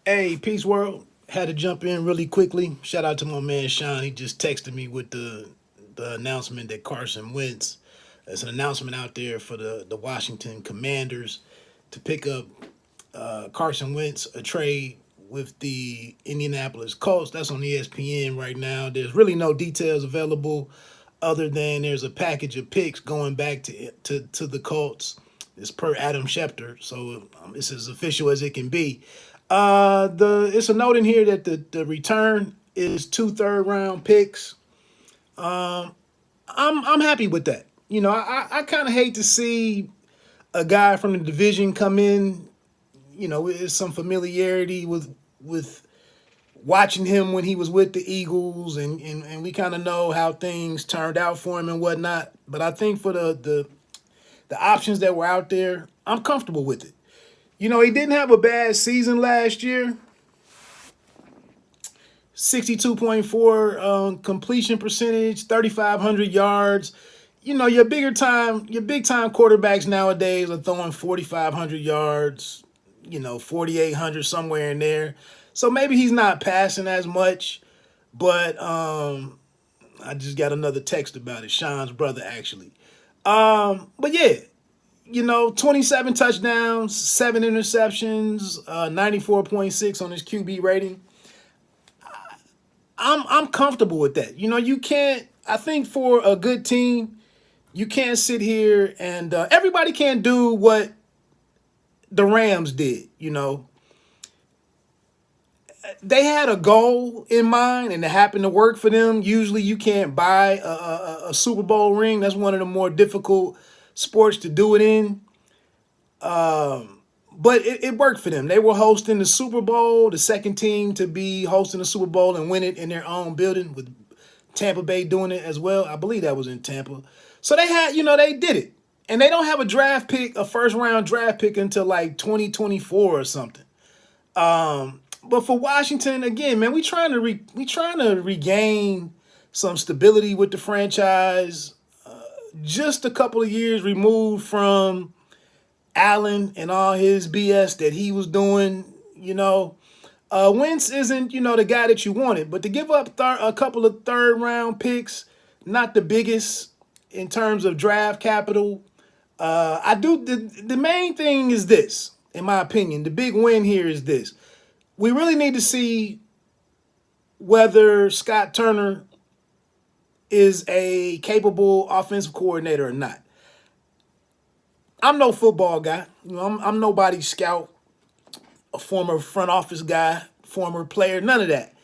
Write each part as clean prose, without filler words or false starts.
Hey, Peace World. Had to jump in really quickly. Shout out to my man Sean. He just texted me with the announcement that Carson Wentz. There's an announcement out there for the Washington Commanders to pick up Carson Wentz, a trade with the Indianapolis Colts. That's on ESPN right now. There's really no details available other than there's a package of picks going back to the Colts. It's per Adam Schefter, so it's as official as it can be. The It's a note in here that the return is two third round picks. I'm happy with that. I kind of hate to see a guy from the division come in. With some familiarity with watching him when he was with the Eagles, and we kind of know how things turned out for him and whatnot. But I think for the options that were out there, I'm comfortable with it. He didn't have a bad season last year. 62.4 completion percentage, 3,500 yards. Your big time quarterbacks nowadays are throwing 4,500 yards, 4,800 somewhere in there. So maybe he's not passing as much, but I just got another text about it. Sean's brother actually. But yeah, 27 touchdowns, 7 interceptions, 94.6 on his QB rating. I'm comfortable with that. You can't. I think for a good team, you can't sit here and everybody can't do what the Rams did. They had a goal in mind and it happened to work for them. Usually, you can't buy a Super Bowl ring. That's one of the more difficult sports to do it in. But it worked for them. They were hosting the Super Bowl, the second team to be hosting the Super Bowl and win it in their own building, with Tampa Bay doing it as well. I believe that was in Tampa. So they had, they did it. And they don't have a draft pick, a first round draft pick until like 2024 or something. But for Washington, again, man, we trying to regain some stability with the franchise. Just a couple of years removed from Allen and all his BS that he was doing. Wentz isn't, the guy that you wanted, but to give up a couple of third round picks, not the biggest in terms of draft capital. The main thing is this, in my opinion, the big win here is this. We really need to see whether Scott Turner is a capable offensive coordinator or not. I'm no football guy. I'm nobody's scout, a former front office guy, former player, none of that.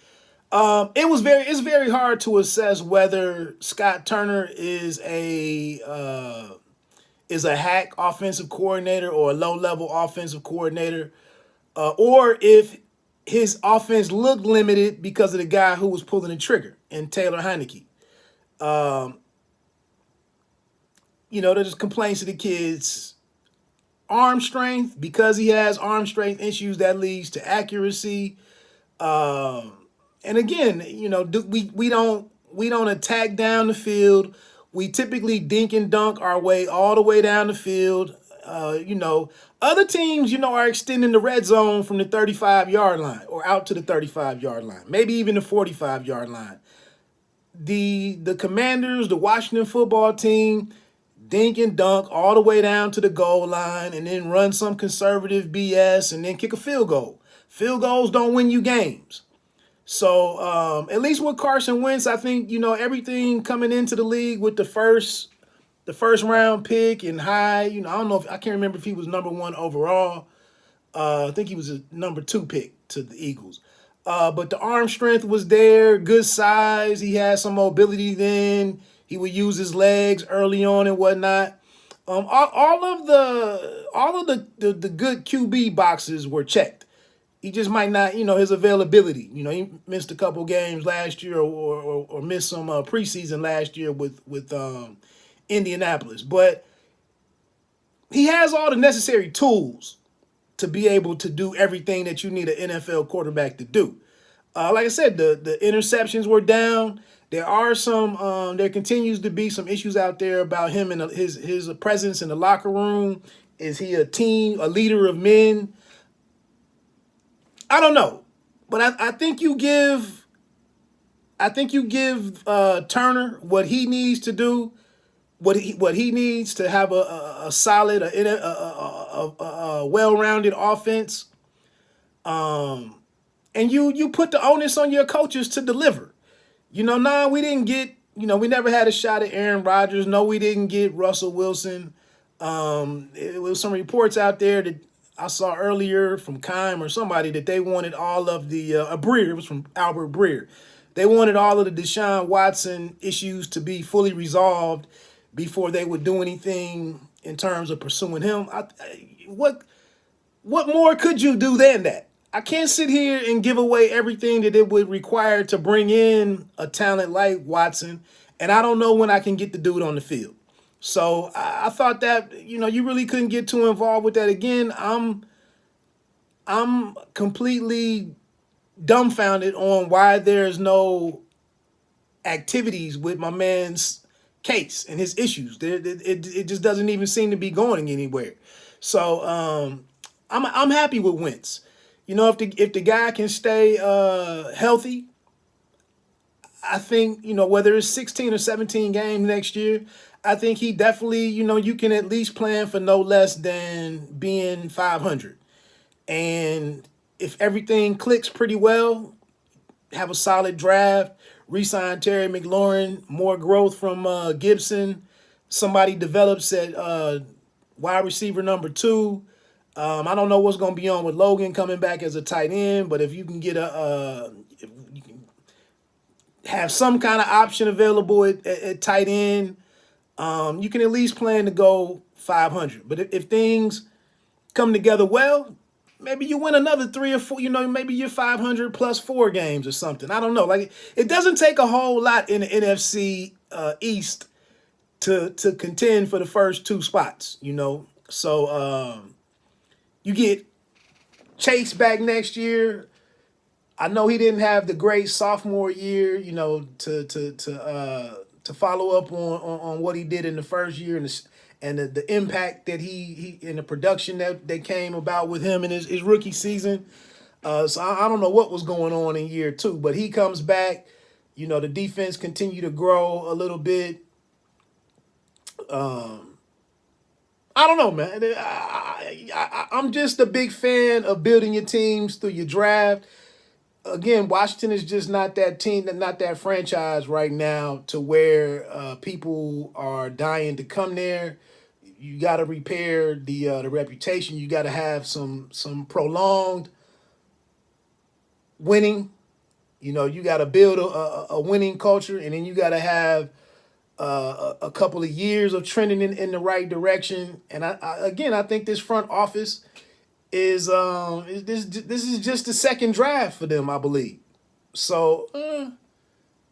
It's very hard to assess whether Scott Turner is a hack offensive coordinator or a low level offensive coordinator, or if his offense looked limited because of the guy who was pulling the trigger, and Taylor Heineke. There's complaints to the kids. Arm strength, because he has arm strength issues, that leads to accuracy. And again, we don't attack down the field. We typically dink and dunk our way all the way down the field. Other teams, are extending the red zone from the 35-yard line or out to the 35-yard line, maybe even the 45-yard line. The Commanders, the Washington football team, dink and dunk all the way down to the goal line and then run some conservative BS and then kick a field goal. Field goals don't win you games. So at least with Carson Wentz, I think, everything coming into the league with the first round pick and high, I don't know I can't remember if he was number one overall. I think he was a number 2 pick to the Eagles. But the arm strength was there, good size. He had some mobility then. He would use his legs early on and whatnot. All of the good QB boxes were checked. He just might not, his availability. He missed a couple games last year or missed some preseason last year with Indianapolis. But he has all the necessary tools to be able to do everything that you need an NFL quarterback to do. Like I said, the interceptions were down. There are there continues to be some issues out there about him and his presence in the locker room. Is he a leader of men? I don't know, but I think you give Turner what he needs to do, what he needs to have a solid, a well-rounded offense, and you put the onus on your coaches to deliver. Nah, we didn't get, we never had a shot at Aaron Rodgers. No, we didn't get Russell Wilson. It was some reports out there that I saw earlier from Kime or somebody that they wanted all of the Breer. It was from Albert Breer. They wanted all of the Deshaun Watson issues to be fully resolved before they would do anything in terms of pursuing him. What more could you do than that? I can't sit here and give away everything that it would require to bring in a talent like Watson, and I don't know when I can get the dude on the field. So I thought that you really couldn't get too involved with that. Again, I'm completely dumbfounded on why there's no activities with my man's case and his issues. It just doesn't even seem to be going anywhere. So I'm happy with Wentz. If the guy can stay healthy, I think whether it's 16 or 17 games next year, I think he definitely you can at least plan for no less than being 500. And if everything clicks pretty well, have a solid draft, re-sign Terry McLaurin, more growth from Gibson, somebody develops at wide receiver number 2. I don't know what's going to be on with Logan coming back as a tight end, but if you can get if you can have some kind of option available at tight end, you can at least plan to go 500. But if things come together well, maybe you win another 3 or 4. Maybe you're 500 plus 4 games or something. I don't know. Like, it doesn't take a whole lot in the NFC East to contend for the first 2 spots. So you get Chase back next year. I know he didn't have the great sophomore year, to follow up on what he did in the first year and the impact that he and the production that came about with him in his rookie season. So I don't know what was going on in year 2, but he comes back. The defense continue to grow a little bit. I don't know, man. I'm just a big fan of building your teams through your draft. Again, Washington is just not that team, not that franchise right now to where people are dying to come there. You got to repair the reputation. You got to have some prolonged winning. You got to build a winning culture, and then you got to have a couple of years of trending in the right direction. And I think this front office is this is just the second draft for them, I believe. So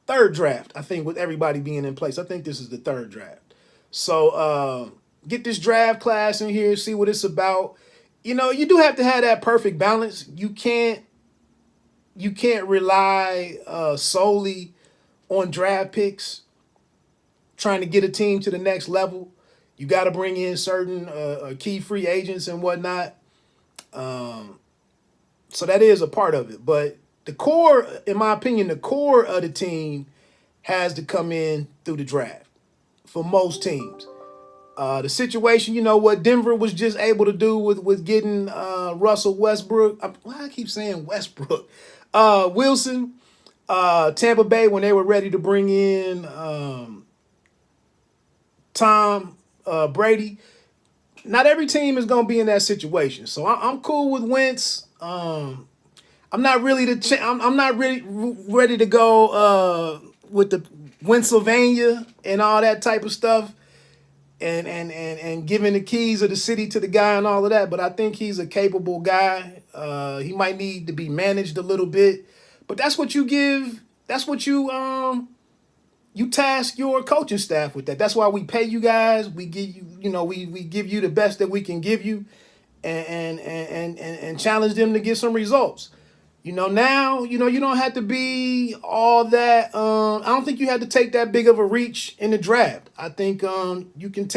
third draft, I think, with everybody being in place. I think this is the third draft. So get this draft class in here, see what it's about. You do have to have that perfect balance. You can't rely solely on draft picks trying to get a team to the next level. You got to bring in certain key free agents and whatnot. So that is a part of it. But the core, in my opinion, the core of the team has to come in through the draft for most teams. The situation, what Denver was just able to do with getting Russell Westbrook. I keep saying Westbrook. Wilson, Tampa Bay, when they were ready to bring in Tom Brady. Not every team is going to be in that situation. So I'm cool with Wentz. I'm not really ready to go with the Pennsylvania and all that type of stuff. And giving the keys of the city to the guy and all of that. But I think he's a capable guy. He might need to be managed a little bit. But that's what you give. That's what you task your coaching staff with that. That's why we pay you guys. We give you, we give you the best that we can give you and challenge them to get some results. Now, you don't have to be all that. I don't think you had to take that big of a reach in the draft. I think you can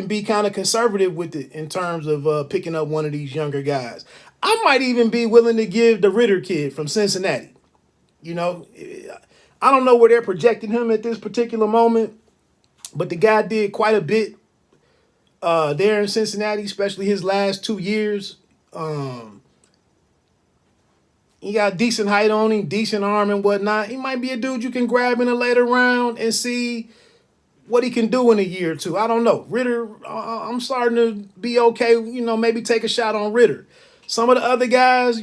be kind of conservative with it in terms of picking up one of these younger guys. I might even be willing to give the Ritter kid from Cincinnati. You know, I don't know where they're projecting him at this particular moment, but the guy did quite a bit there in Cincinnati, especially his last 2 years. He got decent height on him, decent arm and whatnot. He might be a dude you can grab in a later round and see what he can do in a year or two. I don't know. Ritter, I'm starting to be okay. You know, maybe take a shot on Ritter. Some of the other guys,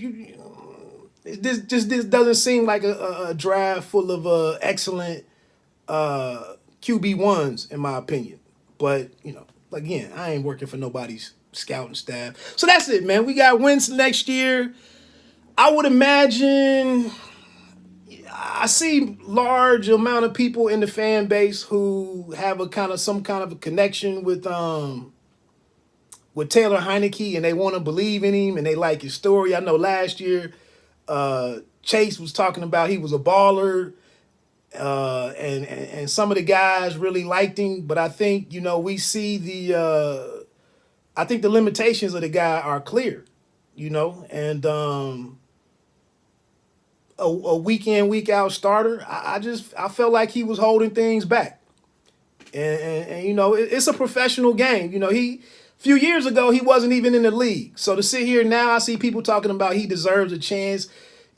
this doesn't seem like a draft full of excellent QB1s, in my opinion. But, you know, again, I ain't working for nobody's scouting staff. So that's it, man. We got Wentz next year. I would imagine I see large amount of people in the fan base who have some kind of a connection with Taylor Heineke, and they want to believe in him and they like his story. I know last year Chase was talking about he was a baller, and some of the guys really liked him, but I think, you know, we see I think the limitations of the guy are clear, you know, and a week in, week out starter, I felt like he was holding things back. And you know, it's a professional game. You know, a few years ago, he wasn't even in the league. So to sit here now, I see people talking about he deserves a chance.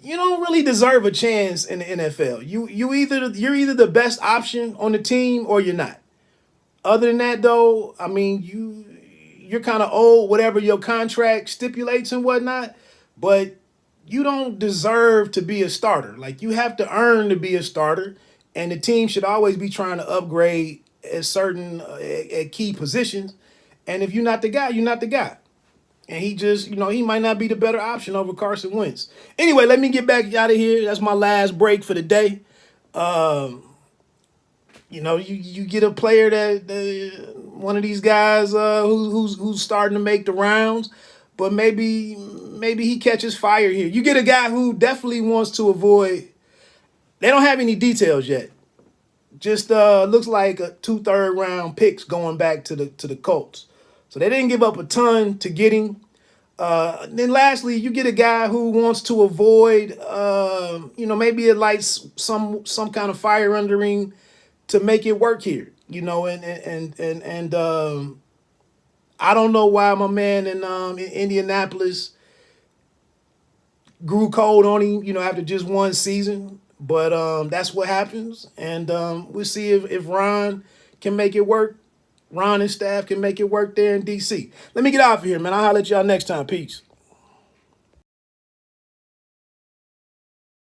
You don't really deserve a chance in the NFL. You're either the best option on the team or you're not. Other than that, though, I mean, you're kind of old, whatever your contract stipulates and whatnot, but you don't deserve to be a starter. Like, you have to earn to be a starter, and the team should always be trying to upgrade at certain at key positions. And if you're not the guy, you're not the guy. And he just, you know, he might not be the better option over Carson Wentz. Anyway, let me get back out of here. That's my last break for the day. You know, you get a player that one of these guys who's starting to make the rounds, but maybe he catches fire here. You get a guy who definitely wants to avoid. They don't have any details yet. Just looks like 2 third-round picks going back to the Colts. So they didn't give up a ton to get him. Then lastly, you get a guy who wants to avoid, you know, maybe it lights some kind of fire under him to make it work here. You know, and I don't know why my man in Indianapolis grew cold on him, you know, after just one season. But that's what happens. And we'll see if Ron can make it work. Ron and staff can make it work there in D.C. Let me get off of here, man. I'll holler at y'all next time. Peace.